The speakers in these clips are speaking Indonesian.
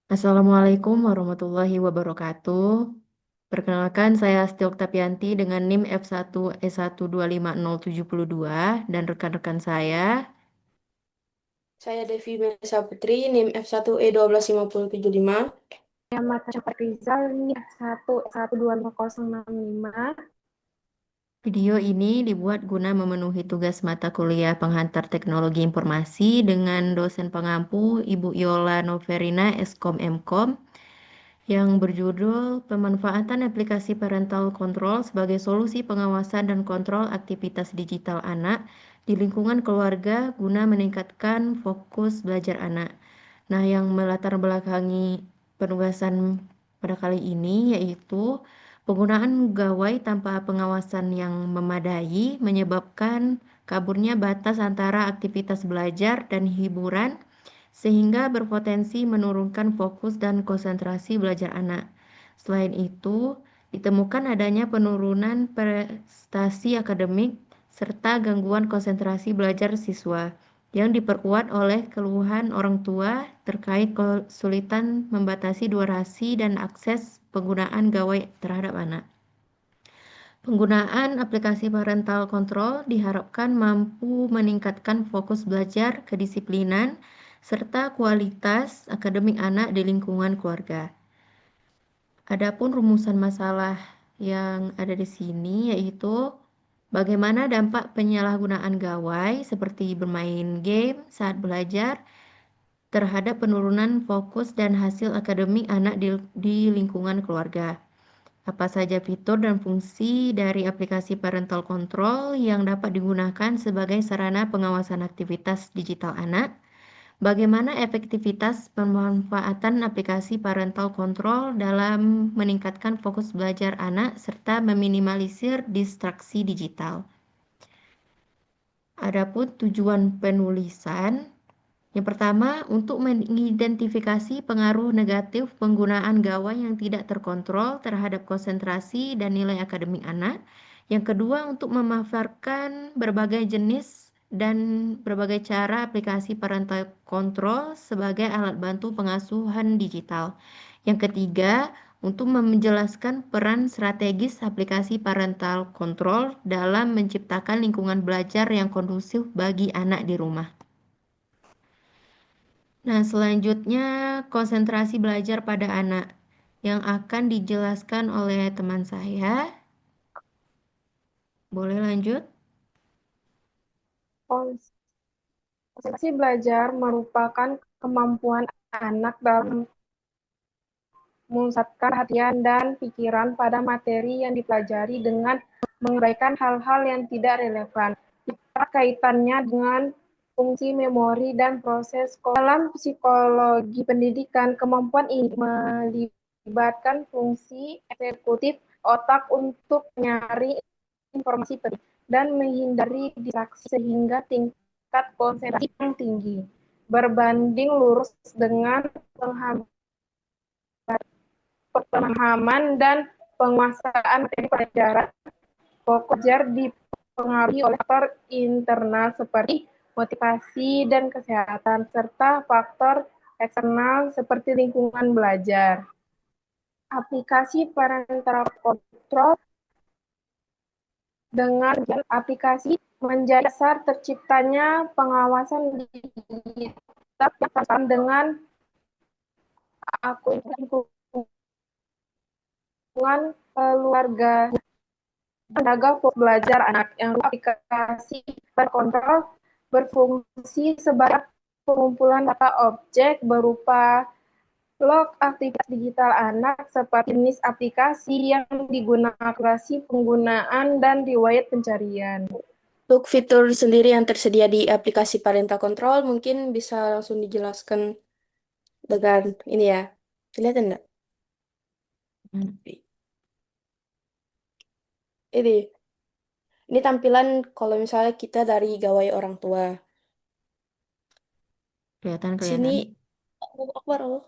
Assalamualaikum warahmatullahi wabarakatuh. Perkenalkan, saya Asti Oktavianti dengan NIM F1E1250072 dan rekan-rekan saya. Saya Devi Mesa Putri, NIM F1E12575. Saya Mata Rizal, NIM 1125065. Video ini dibuat guna memenuhi tugas mata kuliah penghantar teknologi informasi dengan dosen pengampu Ibu Yola Noverina, Eskom Mkom, yang berjudul Pemanfaatan Aplikasi Parental Control sebagai Solusi Pengawasan dan Kontrol Aktivitas Digital Anak di Lingkungan Keluarga guna meningkatkan fokus belajar anak. Nah, yang melatar belakangi penugasan pada kali ini yaitu penggunaan gawai tanpa pengawasan yang memadai menyebabkan kaburnya batas antara aktivitas belajar dan hiburan sehingga berpotensi menurunkan fokus dan konsentrasi belajar anak. Selain itu, ditemukan adanya penurunan prestasi akademik serta gangguan konsentrasi belajar siswa yang diperkuat oleh keluhan orang tua terkait kesulitan membatasi durasi dan akses penggunaan gawai terhadap anak. Penggunaan aplikasi parental control diharapkan mampu meningkatkan fokus belajar, kedisiplinan, serta kualitas akademik anak di lingkungan keluarga. Adapun rumusan masalah yang ada di sini yaitu bagaimana dampak penyalahgunaan gawai seperti bermain game saat belajar terhadap penurunan fokus dan hasil akademik anak di lingkungan keluarga. Apa saja fitur dan fungsi dari aplikasi parental control yang dapat digunakan sebagai sarana pengawasan aktivitas digital anak? Bagaimana efektivitas pemanfaatan aplikasi parental control dalam meningkatkan fokus belajar anak serta meminimalisir distraksi digital? Adapun tujuan penulisan, yang pertama, untuk mengidentifikasi pengaruh negatif penggunaan gawai yang tidak terkontrol terhadap konsentrasi dan nilai akademik anak. Yang kedua, untuk memaparkan berbagai jenis dan berbagai cara aplikasi parental control sebagai alat bantu pengasuhan digital. Yang ketiga, untuk menjelaskan peran strategis aplikasi parental control dalam menciptakan lingkungan belajar yang kondusif bagi anak di rumah. Nah, selanjutnya konsentrasi belajar pada anak yang akan dijelaskan oleh teman saya. Boleh lanjut? Konsentrasi belajar merupakan kemampuan anak dalam memusatkan perhatian dan pikiran pada materi yang dipelajari dengan mengabaikan hal-hal yang tidak relevan. Erat kaitannya dengan fungsi memori dan proses dalam psikologi pendidikan. Kemampuan ini melibatkan fungsi eksekutif otak untuk menyaring informasi penting dan menghindari distraksi sehingga tingkat konsentrasi yang tinggi berbanding lurus dengan pemahaman dan penguasaan materi pelajaran. Fokus belajar dipengaruhi oleh faktor internal seperti motivasi dan kesehatan, serta faktor eksternal seperti lingkungan belajar. Aplikasi parental control dengan aplikasi menjadi dasar terciptanya pengawasan digital yang dengan akun lingkungan keluarga menjaga fokus belajar anak. Yang aplikasi berkontrol berfungsi sebagai pengumpulan data objek berupa log aktivitas digital anak seperti jenis aplikasi yang digunakan, durasi penggunaan, dan riwayat pencarian. Untuk fitur sendiri yang tersedia di aplikasi Parental Control, mungkin bisa langsung dijelaskan dengan ini ya. Kelihatan enggak? Ini tampilan kalau misalnya kita dari gawai orang tua. Kelihatan, kelihatan. Sini, Allahu Akbar, Allah.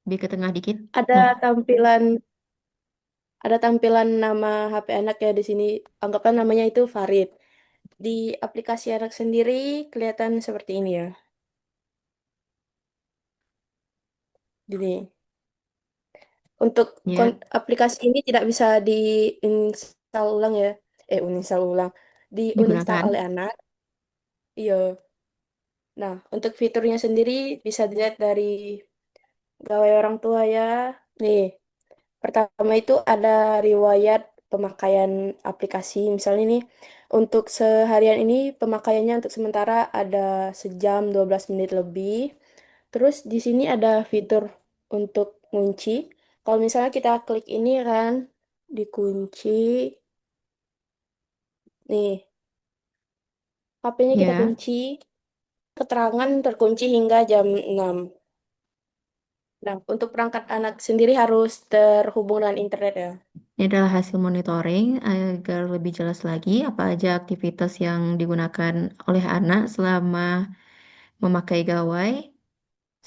Lebih ke tengah dikit. ada Nah, tampilan ada tampilan nama HP anak ya di sini. Anggaplah namanya itu Farid. Di aplikasi anak sendiri kelihatan seperti ini ya. Gini. Untuk Ya, aplikasi ini tidak bisa diinstal ulang ya. Uninstall ulang. Diuninstall digunakan. oleh anak. Iya. Nah, untuk fiturnya sendiri bisa dilihat dari gawai orang tua ya. Nih, pertama itu ada riwayat pemakaian aplikasi. Misalnya nih, untuk seharian ini pemakaiannya untuk sementara ada sejam 12 menit lebih. Terus di sini ada fitur untuk kunci. Kalau misalnya kita klik ini kan, dikunci. Nih, HP-nya kita Ya, kunci. Keterangan terkunci hingga jam 6. Nah, untuk perangkat anak sendiri harus terhubung dengan internet ya. ini adalah hasil monitoring agar lebih jelas lagi apa aja aktivitas yang digunakan oleh anak selama memakai gawai.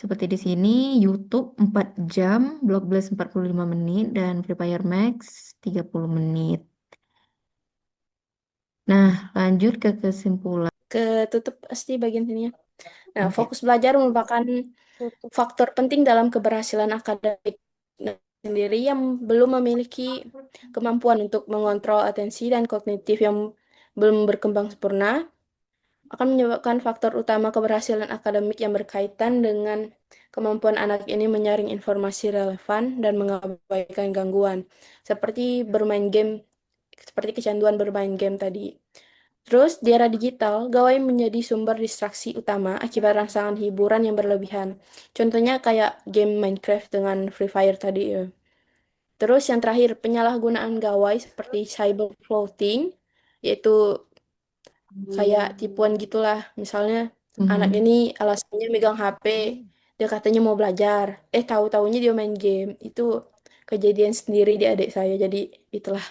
Seperti di sini, YouTube 4 jam, Blockblast 45 menit, dan Free Fire Max 30 menit. Nah, lanjut ke kesimpulan. Ketutup pasti bagian sininya. Nah, Oke. fokus belajar merupakan Tutup. faktor penting dalam keberhasilan akademik sendiri yang belum memiliki kemampuan untuk mengontrol atensi dan kognitif yang belum berkembang sempurna akan menyebabkan faktor utama keberhasilan akademik yang berkaitan dengan kemampuan anak ini menyaring informasi relevan dan mengabaikan gangguan, seperti bermain game, seperti kecanduan bermain game tadi. Terus, di era digital, gawai menjadi sumber distraksi utama akibat rangsangan hiburan yang berlebihan. Contohnya kayak game Minecraft dengan Free Fire tadi ya. Terus yang terakhir, penyalahgunaan gawai seperti cyber floating, yaitu kayak tipuan gitulah. Misalnya anak Mhm. ini alasannya megang HP, dia katanya mau belajar. Tahu-taunya dia main game. Itu kejadian sendiri di adik saya. Jadi itulah.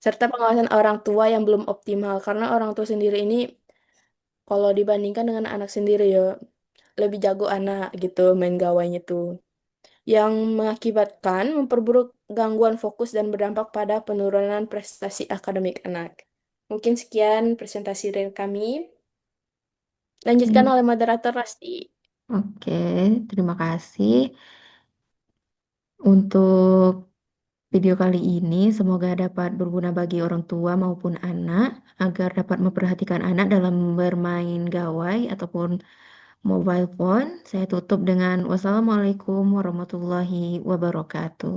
Serta pengawasan orang tua yang belum optimal. Karena orang tua sendiri ini kalau dibandingkan dengan anak sendiri ya lebih jago anak gitu main gawainya tuh. Yang mengakibatkan memperburuk gangguan fokus dan berdampak pada penurunan prestasi akademik anak. Mungkin sekian presentasi dari kami. Lanjutkan Hmm. oleh moderator Rasti. Oke, terima kasih untuk video kali ini. Semoga dapat berguna bagi orang tua maupun anak agar dapat memperhatikan anak dalam bermain gawai ataupun mobile phone. Saya tutup dengan wassalamualaikum warahmatullahi wabarakatuh.